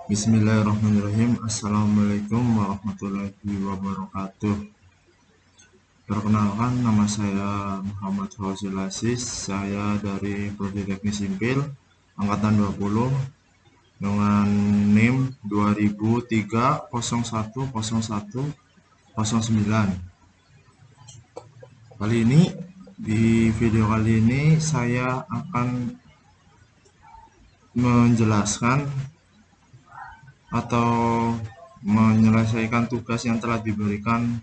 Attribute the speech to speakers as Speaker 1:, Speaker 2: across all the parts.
Speaker 1: Bismillahirrahmanirrahim. Assalamualaikum warahmatullahi wabarakatuh. Perkenalkan, nama saya Muhammad Fauzi Aziz. Saya dari Prodi Teknik Sipil Angkatan 20 dengan NIM 2003010109. Di video kali ini saya akan menjelaskan atau menyelesaikan tugas yang telah diberikan,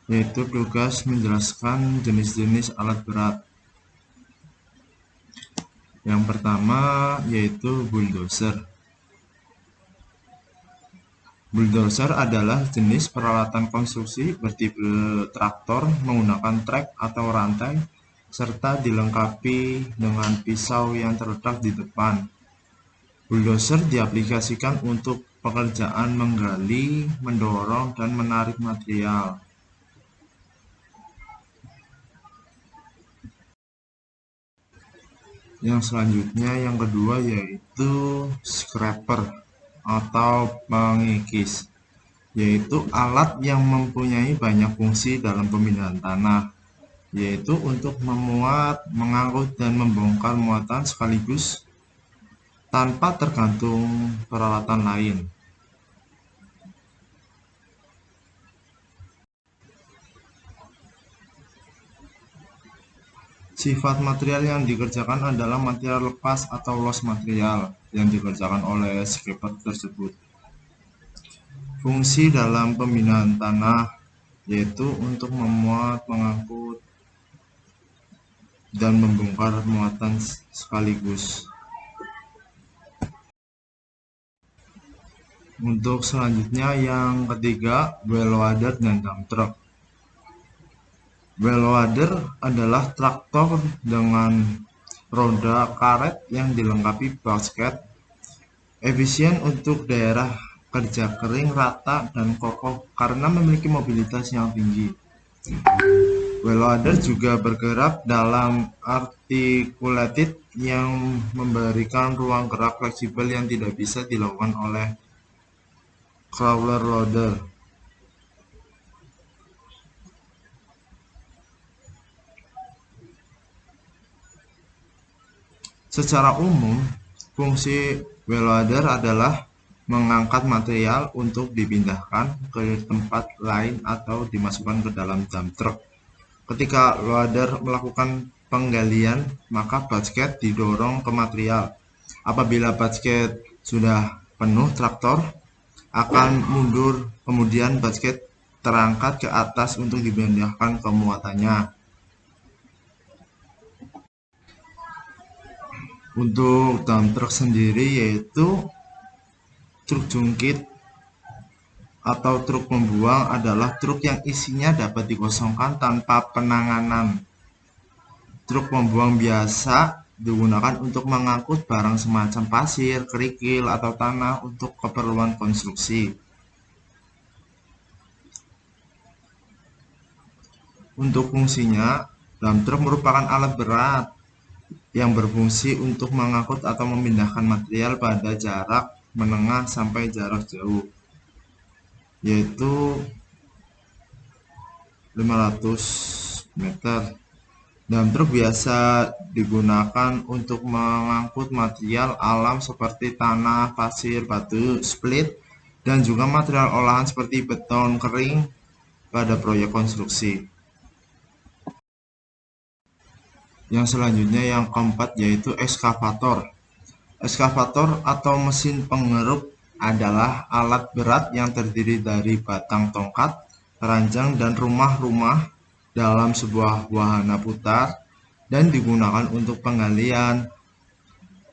Speaker 1: yaitu tugas menjelaskan jenis-jenis alat berat. Yang pertama yaitu bulldozer. Bulldozer adalah jenis peralatan konstruksi bertipe traktor menggunakan trek atau rantai serta dilengkapi dengan pisau yang terletak di depan. Bulldozer diaplikasikan untuk pekerjaan menggali, mendorong, dan menarik material. Yang selanjutnya, yang kedua, yaitu scraper atau pengikis, yaitu alat yang mempunyai banyak fungsi dalam pemindahan tanah, yaitu untuk memuat, mengangkut, dan membongkar muatan sekaligus tanpa tergantung peralatan lain. Sifat material yang dikerjakan adalah material lepas atau loss material yang dikerjakan oleh scraper tersebut. Fungsi dalam pembinaan tanah yaitu untuk memuat, mengangkut, dan membongkar muatan sekaligus. Untuk selanjutnya, yang ketiga, wheel loader dan dump truck. Wheel loader adalah traktor dengan roda karet yang dilengkapi basket, efisien untuk daerah kerja kering, rata, dan kokoh karena memiliki mobilitas yang tinggi. Wheel loader juga bergerak dalam articulated yang memberikan ruang gerak fleksibel yang tidak bisa dilakukan oleh crawler loader. Secara umum, fungsi wheel loader adalah mengangkat material untuk dipindahkan ke tempat lain atau dimasukkan ke dalam dump truck. Ketika loader melakukan penggalian, maka basket didorong ke material. Apabila basket sudah penuh, traktor akan mundur, kemudian basket terangkat ke atas untuk dipindahkan ke muatannya. Untuk dump truck sendiri yaitu truk jungkit atau truk pembuang adalah truk yang isinya dapat dikosongkan tanpa penanganan. Truk pembuang biasa digunakan untuk mengangkut barang semacam pasir, kerikil, atau tanah untuk keperluan konstruksi. Untuk fungsinya, dump truck merupakan alat berat yang berfungsi untuk mengangkut atau memindahkan material pada jarak menengah sampai jarak jauh, yaitu 500 meter. Dump truck biasa digunakan untuk mengangkut material alam seperti tanah, pasir, batu, split, dan juga material olahan seperti beton kering pada proyek konstruksi. Yang selanjutnya, yang keempat, yaitu ekskavator. Ekskavator atau mesin pengeruk adalah alat berat yang terdiri dari batang tongkat, ranjang, dan rumah-rumah dalam sebuah wahana putar dan digunakan untuk penggalian.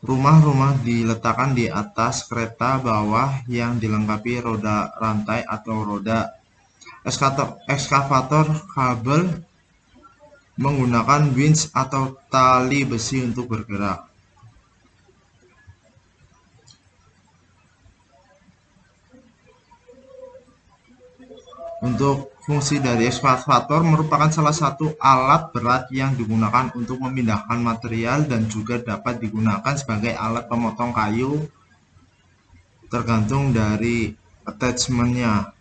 Speaker 1: Rumah-rumah diletakkan di atas kereta bawah yang dilengkapi roda rantai atau roda. Ekskavator kabel menggunakan winch atau tali besi untuk bergerak. Untuk fungsi dari ekskavator merupakan salah satu alat berat yang digunakan untuk memindahkan material dan juga dapat digunakan sebagai alat pemotong kayu tergantung dari attachment-nya.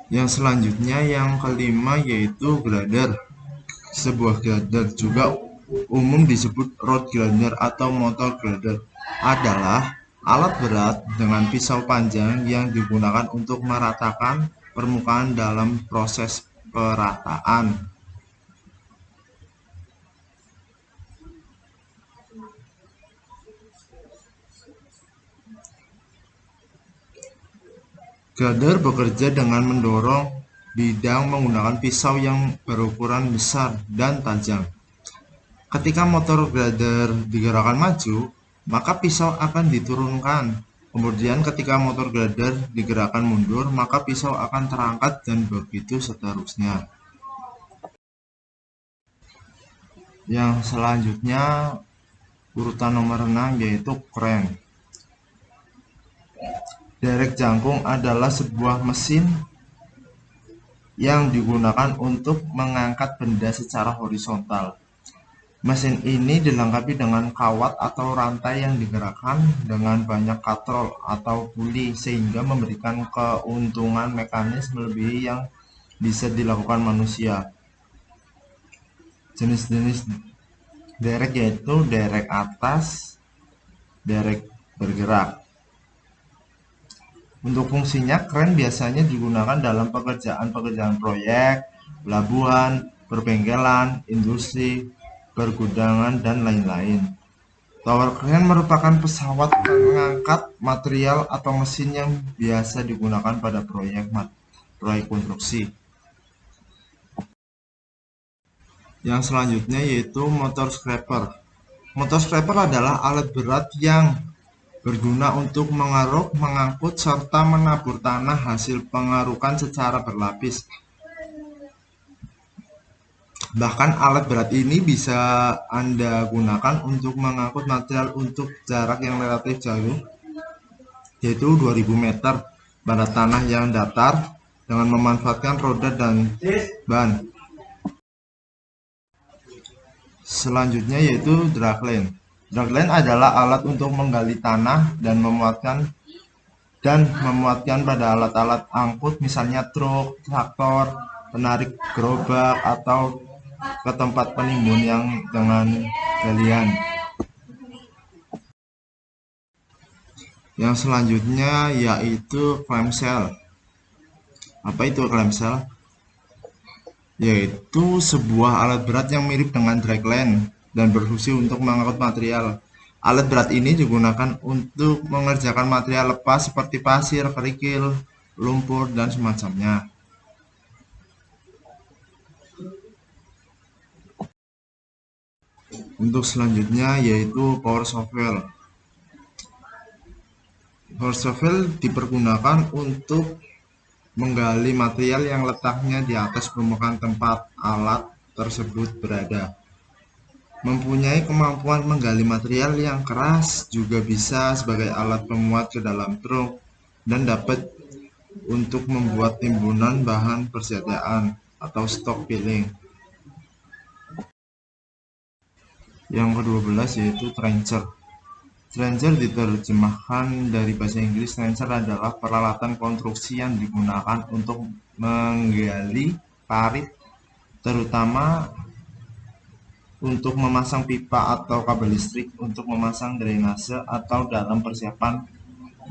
Speaker 1: Yang selanjutnya yang kelima yaitu grader. Sebuah grader juga umum disebut road grinder atau motor grader adalah alat berat dengan pisau panjang yang digunakan untuk meratakan permukaan dalam proses perataan. Grader bekerja dengan mendorong bidang menggunakan pisau yang berukuran besar dan tajam. Ketika motor grader digerakkan maju, maka pisau akan diturunkan. Kemudian ketika motor grader digerakkan mundur, maka pisau akan terangkat dan begitu seterusnya. Yang selanjutnya urutan nomor 6 yaitu kren. Derek jangkung adalah sebuah mesin yang digunakan untuk mengangkat benda secara horizontal. Mesin ini dilengkapi dengan kawat atau rantai yang digerakkan dengan banyak katrol atau puli sehingga memberikan keuntungan mekanis melebihi yang bisa dilakukan manusia. Jenis-jenis derek yaitu derek atas, derek bergerak. Untuk fungsinya, kren biasanya digunakan dalam pekerjaan-pekerjaan proyek, pelabuhan, perbengkelan, industri, pergudangan, dan lain-lain. Tower crane merupakan pesawat pengangkat material atau mesin yang biasa digunakan pada proyek konstruksi. Yang selanjutnya yaitu motor scraper. Motor scraper adalah alat berat yang berguna untuk mengeruk, mengangkut, serta menabur tanah hasil pengerukan secara berlapis. Bahkan alat berat ini bisa Anda gunakan untuk mengangkut material untuk jarak yang relatif jauh, yaitu 2000 meter pada tanah yang datar dengan memanfaatkan roda dan ban. Selanjutnya yaitu dragline. Dragline adalah alat untuk menggali tanah dan memuatkan pada alat-alat angkut misalnya truk, traktor, penarik gerobak atau ke tempat penimbun yang dengan galian. Yang selanjutnya yaitu clamshell. Apa itu clamshell? Yaitu sebuah alat berat yang mirip dengan dragline dan berfungsi untuk mengangkut material. Alat berat ini digunakan untuk mengerjakan material lepas seperti pasir, kerikil, lumpur, dan semacamnya. Untuk selanjutnya yaitu power shovel. Power shovel dipergunakan untuk menggali material yang letaknya di atas permukaan tempat alat tersebut berada. Mempunyai kemampuan menggali material yang keras, juga bisa sebagai alat pemuat ke dalam truk dan dapat untuk membuat timbunan bahan persediaan atau stockpiling. Yang ke-12 yaitu trencher. Trencher diterjemahkan dari bahasa Inggris. Trencher adalah peralatan konstruksi yang digunakan untuk menggali parit, terutama untuk memasang pipa atau kabel listrik, untuk memasang drainase, atau dalam persiapan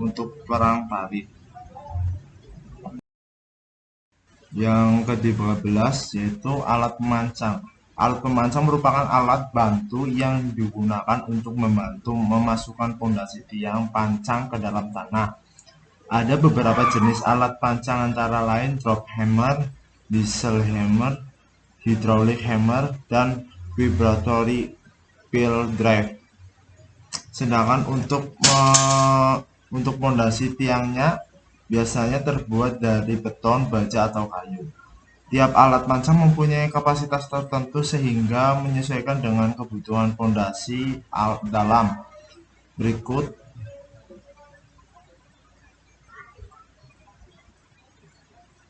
Speaker 1: untuk perang parit. Yang ke-13 yaitu alat pemancang. Alat pemancang merupakan alat bantu yang digunakan untuk membantu memasukkan pondasi tiang pancang ke dalam tanah. Ada beberapa jenis alat pancang antara lain drop hammer, diesel hammer, hydraulic hammer, dan vibratory pile drive. Sedangkan untuk pondasi tiangnya biasanya terbuat dari beton, baja, atau kayu. Tiap alat pancang mempunyai kapasitas tertentu sehingga menyesuaikan dengan kebutuhan pondasi dalam. Berikut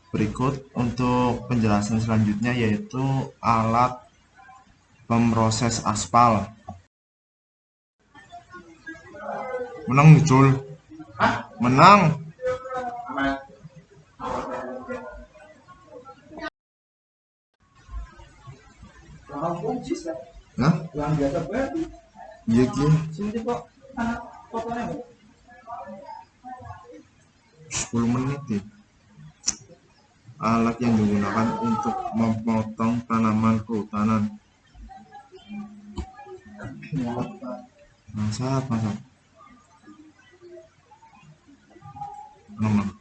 Speaker 1: Berikut untuk penjelasan selanjutnya yaitu alat pemroses aspal. Menang muncul. Menang. Nah, yang biasa berarti. Iya ki. Sini kok fotonya 10 menit ya. Alat yang digunakan untuk memotong tanaman kehutanan. Masak. Nomor.